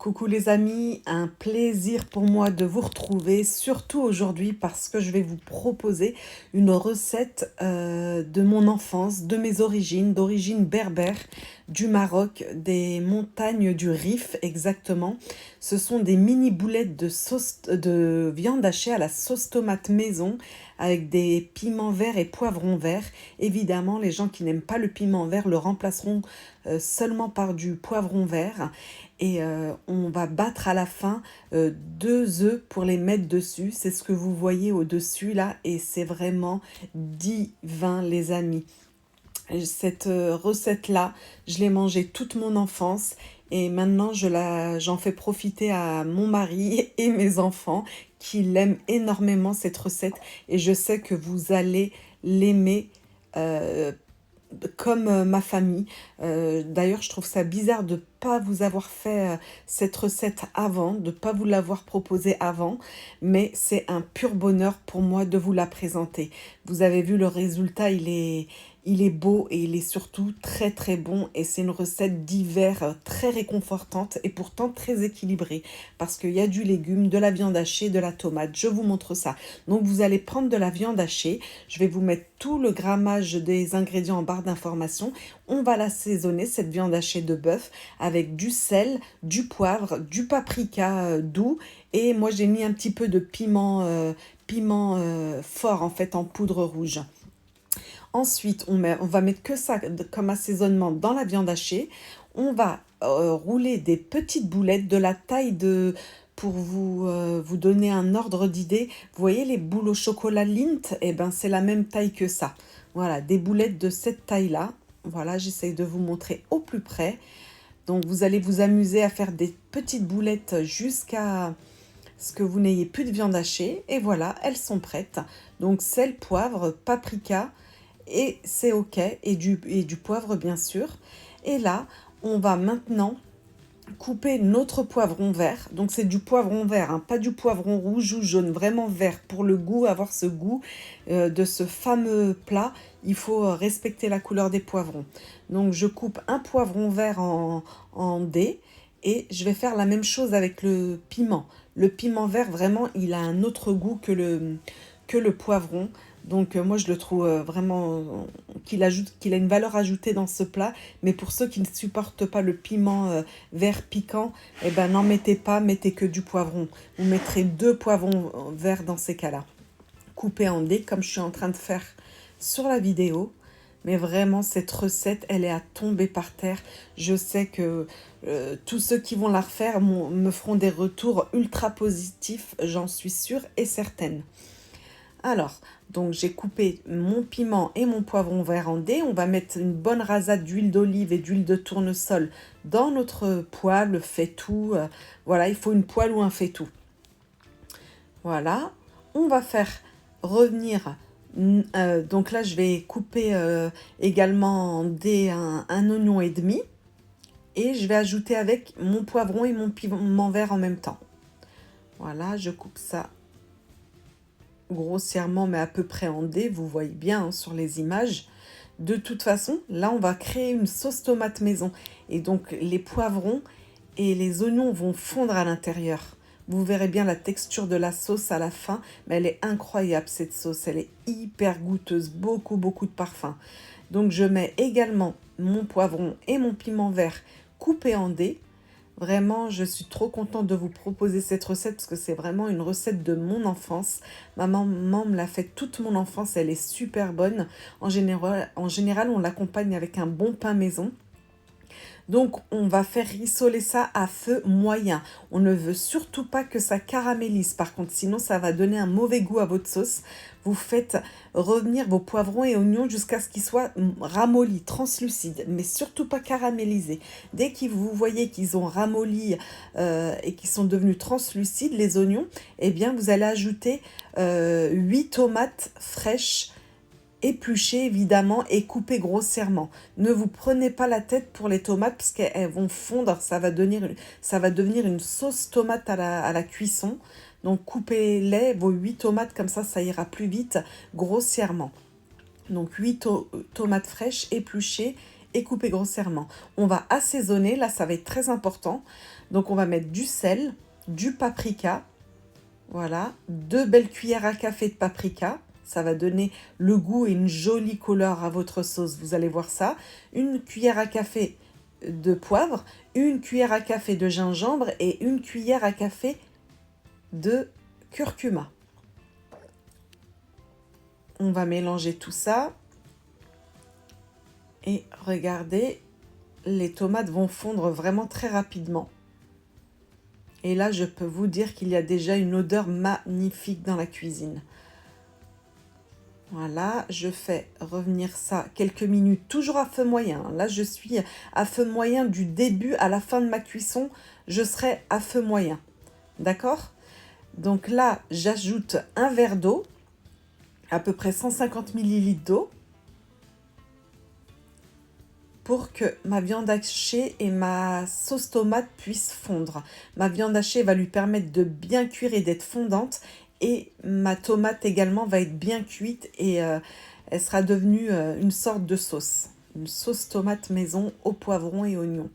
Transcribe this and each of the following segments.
Coucou les amis, un plaisir pour moi de vous retrouver, surtout aujourd'hui parce que je vais vous proposer une recette de mon enfance, de mes origines, d'origine berbère, du Maroc, des montagnes du Rif exactement. Ce sont des mini boulettes de sauce de viande hachée à la sauce tomate maison avec des piments verts et poivrons verts. Évidemment, les gens qui n'aiment pas le piment vert le remplaceront seulement par du poivron vert. Et on va battre à la fin 2 œufs pour les mettre dessus. C'est ce que vous voyez au-dessus là et c'est vraiment divin les amis. Cette recette-là, je l'ai mangée toute mon enfance et maintenant j'en fais profiter à mon mari et mes enfants qui l'aiment énormément cette recette et je sais que vous allez l'aimer euh, comme ma famille. D'ailleurs, je trouve ça bizarre de ne pas vous avoir fait cette recette avant, de ne pas vous l'avoir proposée avant, mais c'est un pur bonheur pour moi de vous la présenter. Vous avez vu le résultat, il est beau et il est surtout très très bon et c'est une recette d'hiver très réconfortante et pourtant très équilibrée parce qu'il y a du légume, de la viande hachée, de la tomate. Je vous montre ça. Donc vous allez prendre de la viande hachée. Je vais vous mettre tout le grammage des ingrédients en barre d'information. On va l'assaisonner, cette viande hachée de bœuf, avec du sel, du poivre, du paprika doux et moi j'ai mis un petit peu de piment fort en fait en poudre rouge. Ensuite, on va mettre que ça comme assaisonnement dans la viande hachée. On va rouler des petites boulettes de la taille de... Pour vous donner un ordre d'idée, vous voyez les boules au chocolat Lindt? Eh ben, c'est la même taille que ça. Voilà, des boulettes de cette taille-là. Voilà, j'essaye de vous montrer au plus près. Donc, vous allez vous amuser à faire des petites boulettes jusqu'à ce que vous n'ayez plus de viande hachée. Et voilà, elles sont prêtes. Donc, sel, poivre, paprika, et c'est ok, et du poivre bien sûr. Et là, on va maintenant couper notre poivron vert. Donc c'est du poivron vert, hein, pas du poivron rouge ou jaune, vraiment vert. Pour le goût, avoir ce goût de ce fameux plat, il faut respecter la couleur des poivrons. Donc je coupe un poivron vert en dés et je vais faire la même chose avec le piment. Le piment vert, vraiment, il a un autre goût que le poivron. Donc moi je le trouve vraiment qu'il a une valeur ajoutée dans ce plat. Mais pour ceux qui ne supportent pas le piment vert piquant, eh ben n'en mettez pas, mettez que du poivron. Vous mettrez 2 poivrons verts dans ces cas-là. Coupés en dés comme je suis en train de faire sur la vidéo. Mais vraiment cette recette, elle est à tomber par terre. Je sais que tous ceux qui vont la refaire me feront des retours ultra positifs, j'en suis sûre et certaine. Alors, donc j'ai coupé mon piment et mon poivron vert en dés. On va mettre une bonne rasade d'huile d'olive et d'huile de tournesol dans notre poêle faitout. Voilà, il faut une poêle ou un faitout. Voilà, on va faire revenir. Donc là, je vais couper également en dés un oignon et demi. Et je vais ajouter avec mon poivron et mon piment vert en même temps. Voilà, je coupe ça grossièrement mais à peu près en dés, vous voyez bien hein, sur les images. De toute façon, là on va créer une sauce tomate maison et donc les poivrons et les oignons vont fondre à l'intérieur. Vous verrez bien la texture de la sauce à la fin, mais elle est incroyable cette sauce, elle est hyper goûteuse, beaucoup de parfum. Donc je mets également mon poivron et mon piment vert coupés en dés. Vraiment, je suis trop contente de vous proposer cette recette parce que c'est vraiment une recette de mon enfance. Ma maman me l'a fait toute mon enfance, elle est super bonne. En général, on l'accompagne avec un bon pain maison. Donc, on va faire rissoler ça à feu moyen. On ne veut surtout pas que ça caramélise. Par contre, sinon, ça va donner un mauvais goût à votre sauce. Vous faites revenir vos poivrons et oignons jusqu'à ce qu'ils soient ramollis, translucides, mais surtout pas caramélisés. Dès que vous voyez qu'ils ont ramolli et qu'ils sont devenus translucides, les oignons, eh bien, vous allez ajouter 8 tomates fraîches éplucher évidemment et couper grossièrement. Ne vous prenez pas la tête pour les tomates parce qu'elles vont fondre, ça va devenir une sauce tomate à la cuisson. Donc coupez-les, vos 8 tomates, comme ça ira plus vite, grossièrement. Donc 8 tomates fraîches épluchées et couper grossièrement. On va assaisonner, là ça va être très important. Donc on va mettre du sel, du paprika, voilà, 2 belles cuillères à café de paprika. Ça va donner le goût et une jolie couleur à votre sauce, vous allez voir ça. Une cuillère à café de poivre, une cuillère à café de gingembre et une cuillère à café de curcuma. On va mélanger tout ça. Et regardez, les tomates vont fondre vraiment très rapidement. Et là, je peux vous dire qu'il y a déjà une odeur magnifique dans la cuisine. Voilà, je fais revenir ça quelques minutes, toujours à feu moyen. Là, je suis à feu moyen du début à la fin de ma cuisson. Je serai à feu moyen. D'accord? Donc là, j'ajoute un verre d'eau, à peu près 150 ml d'eau, pour que ma viande hachée et ma sauce tomate puissent fondre. Ma viande hachée va lui permettre de bien cuire et d'être fondante. Et ma tomate également va être bien cuite et elle sera devenue une sorte de sauce. Une sauce tomate maison au poivron et oignon.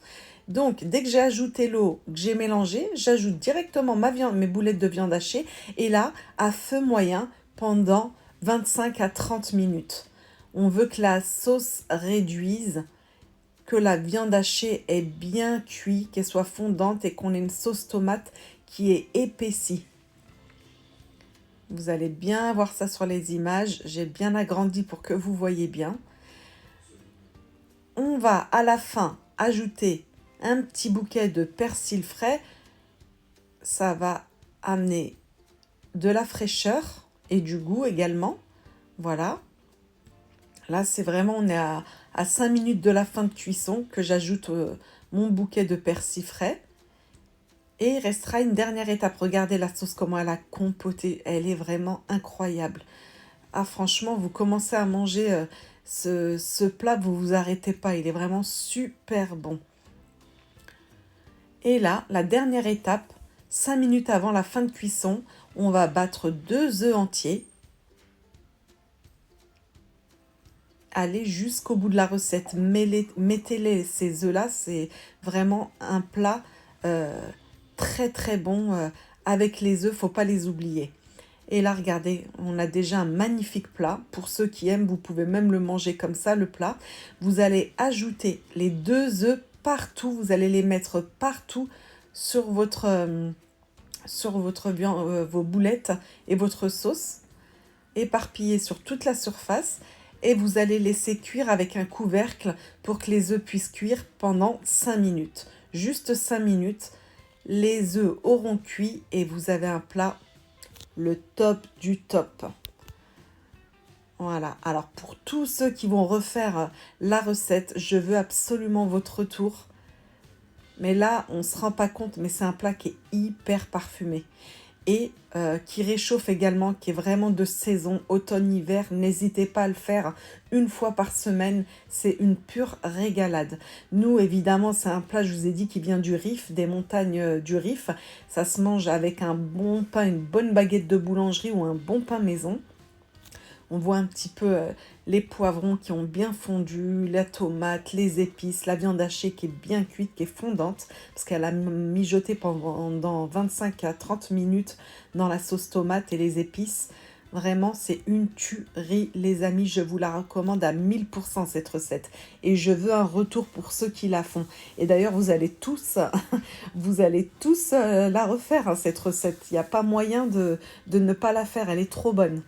Donc, dès que j'ai ajouté l'eau, que j'ai mélangé, j'ajoute directement mes boulettes de viande hachée. Et là, à feu moyen, pendant 25 à 30 minutes. On veut que la sauce réduise, que la viande hachée est bien cuite, qu'elle soit fondante et qu'on ait une sauce tomate qui est épaissie. Vous allez bien voir ça sur les images. J'ai bien agrandi pour que vous voyez bien. On va à la fin ajouter un petit bouquet de persil frais. Ça va amener de la fraîcheur et du goût également. Voilà. Là, c'est vraiment, on est à 5 minutes de la fin de cuisson que j'ajoute mon bouquet de persil frais. Et il restera une dernière étape. Regardez la sauce, comment elle a compoté. Elle est vraiment incroyable. Ah, franchement, vous commencez à manger ce plat, vous ne vous arrêtez pas. Il est vraiment super bon. Et là, la dernière étape, 5 minutes avant la fin de cuisson, on va battre 2 œufs entiers. Allez jusqu'au bout de la recette. Mettez-les, ces œufs-là. C'est vraiment un plat très très bon avec les œufs, faut pas les oublier. Et là, regardez, on a déjà un magnifique plat. Pour ceux qui aiment, vous pouvez même le manger comme ça, le plat. Vous allez ajouter les 2 œufs partout. Vous allez les mettre partout sur vos boulettes et votre sauce, éparpillées sur toute la surface. Et vous allez laisser cuire avec un couvercle pour que les œufs puissent cuire pendant 5 minutes. Juste 5 minutes. Les œufs auront cuit et vous avez un plat, le top du top. Voilà. Alors, pour tous ceux qui vont refaire la recette, je veux absolument votre retour. Mais là, on ne se rend pas compte, mais c'est un plat qui est hyper parfumé. Et qui réchauffe également, qui est vraiment de saison, automne-hiver. N'hésitez pas à le faire une fois par semaine, c'est une pure régalade. Nous, évidemment, c'est un plat, je vous ai dit, qui vient du Rif, des montagnes du Rif. Ça se mange avec un bon pain, une bonne baguette de boulangerie ou un bon pain maison. On voit un petit peu les poivrons qui ont bien fondu, la tomate, les épices, la viande hachée qui est bien cuite, qui est fondante, parce qu'elle a mijoté pendant 25 à 30 minutes dans la sauce tomate et les épices. Vraiment, c'est une tuerie, les amis. Je vous la recommande à 1000% cette recette. Et je veux un retour pour ceux qui la font. Et d'ailleurs, vous allez tous la refaire, hein, cette recette. Il n'y a pas moyen de ne pas la faire. Elle est trop bonne.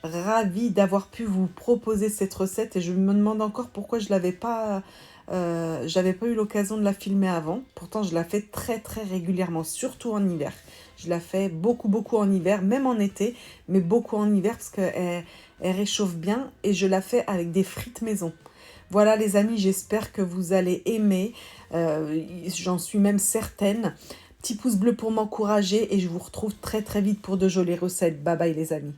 Ravie d'avoir pu vous proposer cette recette et je me demande encore pourquoi je l'avais pas, j'avais pas eu l'occasion de la filmer avant. Pourtant, je la fais très très régulièrement, surtout en hiver. Je la fais beaucoup en hiver, même en été, mais beaucoup en hiver parce qu'elle réchauffe bien et je la fais avec des frites maison. Voilà les amis, j'espère que vous allez aimer, j'en suis même certaine. Petit pouce bleu pour m'encourager et je vous retrouve très très vite pour de jolies recettes. Bye bye les amis.